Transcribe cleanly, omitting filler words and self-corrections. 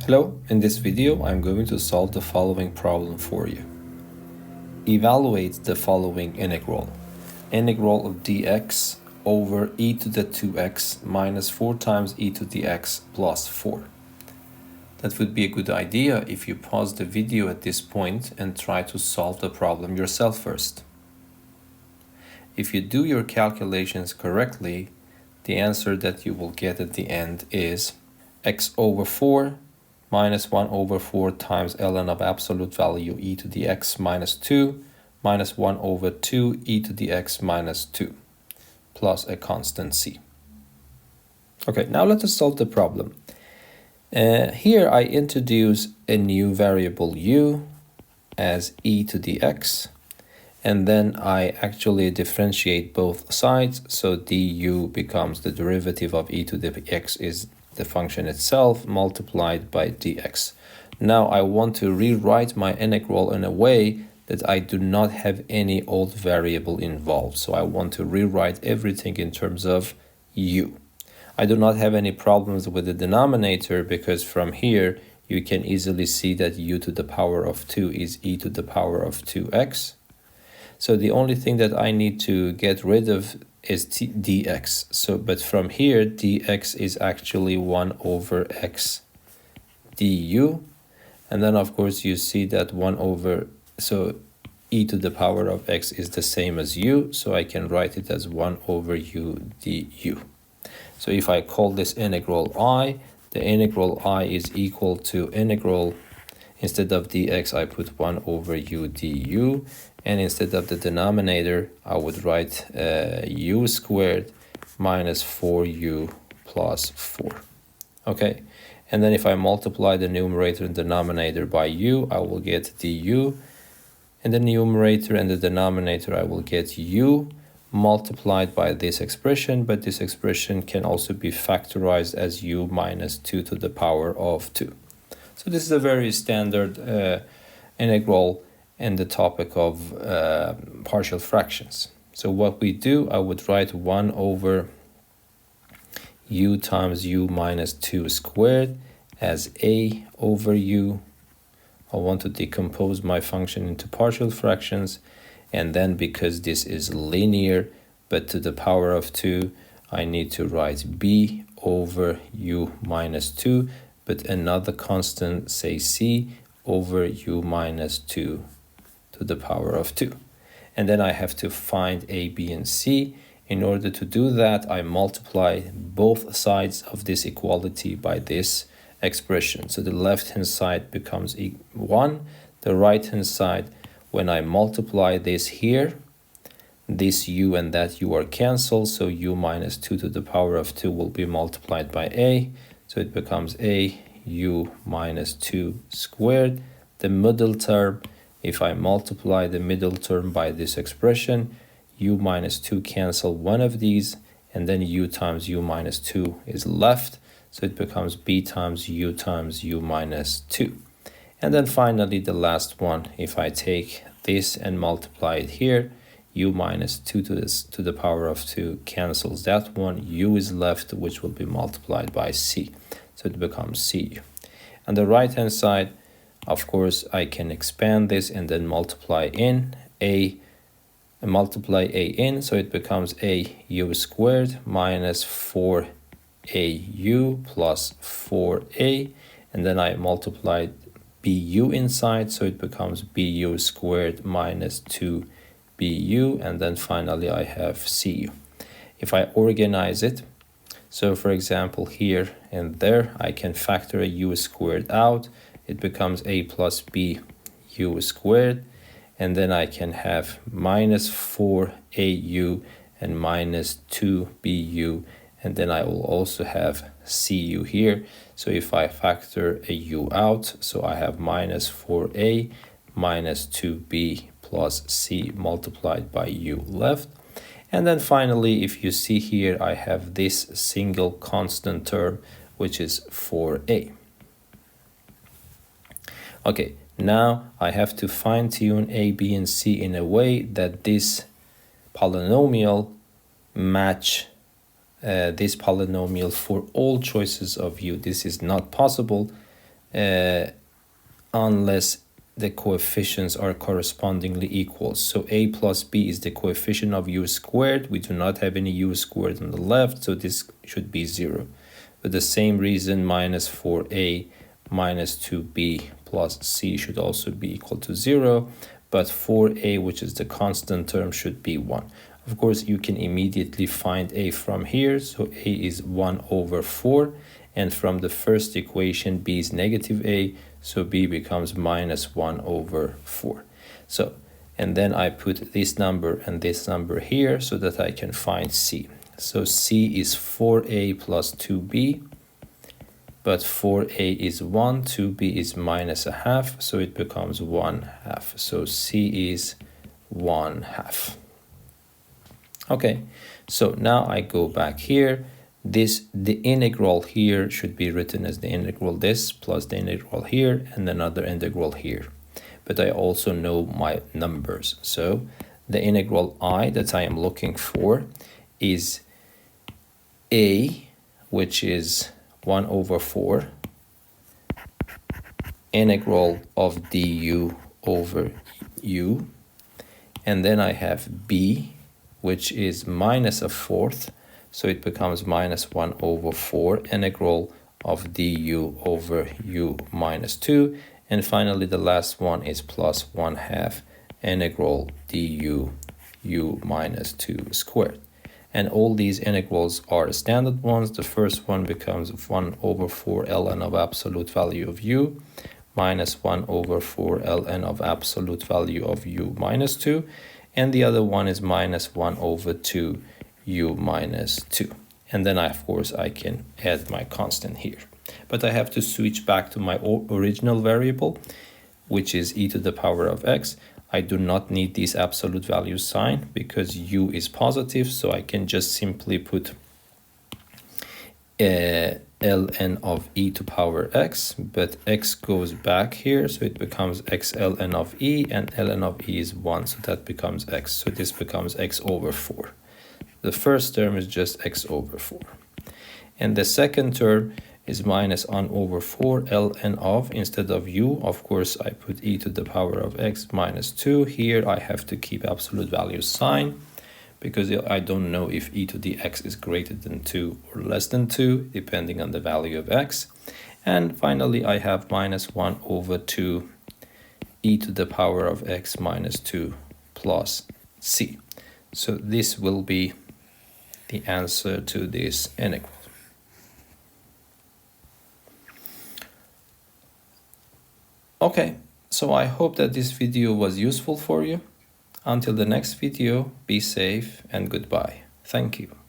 Hello, in this video I'm going to solve the following problem for you. Evaluate the following integral. Integral of dx over e to the 2x minus 4 times e to the x plus 4. That would be a good idea if you pause the video at this point and try to solve the problem yourself first. If you do your calculations correctly, the answer that you will get at the end is x over 4 minus 1 over 4 times ln of absolute value e to the x minus 2 minus 1 over 2 e to the x minus 2 plus a constant c. Okay, now let us solve the problem. Here I introduce a new variable u as e to the x, and then I actually differentiate both sides, so du becomes the derivative of e to the x is the function itself multiplied by dx. Now I want to rewrite my integral in a way that I do not have any old variable involved. So I want to rewrite everything in terms of u. I do not have any problems with the denominator because from here you can easily see that u to the power of 2 is e to the power of 2x. So the only thing that I need to get rid of is dx. So, but from here, dx is actually 1 over x du. And then, of course, you see that 1 over, so e to the power of x is the same as u. So I can write it as 1 over u du. So if I call this integral I, the integral I is equal to integral, instead of dx, I put 1 over u du. And instead of the denominator, I would write u squared minus 4u plus 4. Okay, and then if I multiply the numerator and denominator by u, I will get du. In the numerator and the denominator, I will get u multiplied by this expression, but this expression can also be factorized as u minus 2 to the power of 2. So this is a very standard integral in the topic of partial fractions. So what we do, I would write 1 over u times u minus 2 squared as a over u. I want to decompose my function into partial fractions, and then because this is linear but to the power of 2, I need to write b over u minus 2, but another constant, say c, over u minus 2 to the power of 2. And then I have to find a, b, and c. In order to do that, I multiply both sides of this equality by this expression. So the left-hand side becomes 1. The right-hand side, when I multiply this here, this u and that u are cancelled. So u minus 2 to the power of 2 will be multiplied by a. So it becomes a u minus 2 squared. The middle term, if I multiply the middle term by this expression, u minus 2 cancel one of these, and then u times u minus 2 is left. So it becomes b times u minus 2. And then finally, the last one, if I take this and multiply it here, u minus 2 to the power of 2 cancels that one. U is left, which will be multiplied by c. So it becomes cu. On the right-hand side, of course, I can expand this and then multiply in a, and multiply a in, so it becomes a u squared minus 4au plus 4a, and then I multiply bu inside, so it becomes bu squared minus 2bu, and then finally I have cu. If I organize it, so for example here and there, I can factor a u squared out. It becomes a plus b u squared, and then I can have minus 4au and minus 2bu, and then I will also have cu here. So if I factor a u out, so I have minus 4a minus 2b plus c multiplied by u left. And then finally, if you see here, I have this single constant term, which is 4a. Okay, now I have to fine-tune a, b, and c in a way that this polynomial match this polynomial for all choices of u. This is not possible unless the coefficients are correspondingly equal. So a plus b is the coefficient of u squared. We do not have any u squared on the left, so this should be 0. For the same reason, minus 4a minus 2b plus c should also be equal to 0, but 4a, which is the constant term, should be 1. Of course, you can immediately find a from here, so a is 1 over 4, and from the first equation, b is negative a, so b becomes minus 1 over 4. So, and then I put this number and this number here so that I can find c. So c is 4a plus 2b, but 4a is 1, 2b is minus a half, so it becomes 1/2. So c is 1/2. Okay, so now I go back here. The integral here should be written as the integral this plus the integral here and another integral here. But I also know my numbers. So the integral I that I am looking for is a, which is 1 over 4, integral of du over u. And then I have b, which is minus a fourth. So it becomes minus 1 over 4, integral of du over u minus 2. And finally, the last one is plus 1/2, integral du u minus 2 squared. And all these integrals are standard ones. The first one becomes 1 over 4 ln of absolute value of u minus 1 over 4 ln of absolute value of u minus 2. And the other one is minus 1 over 2 u minus 2. And then, of course, I can add my constant here. But I have to switch back to my original variable, which is e to the power of x. I do not need this absolute value sign because u is positive, so I can just simply put ln of e to power x, but x goes back here, so it becomes x ln of e, and ln of e is 1, so that becomes x. So this becomes x over 4. The first term is just x over 4. And the second term is minus 1 over 4 ln of, instead of u, of course, I put e to the power of x minus 2. Here I have to keep absolute value sign because I don't know if e to the x is greater than 2 or less than 2, depending on the value of x. And finally, I have minus 1 over 2 e to the power of x minus 2 plus c. So this will be the answer to this integral. Okay, so I hope that this video was useful for you. Until the next video, be safe and goodbye. Thank you.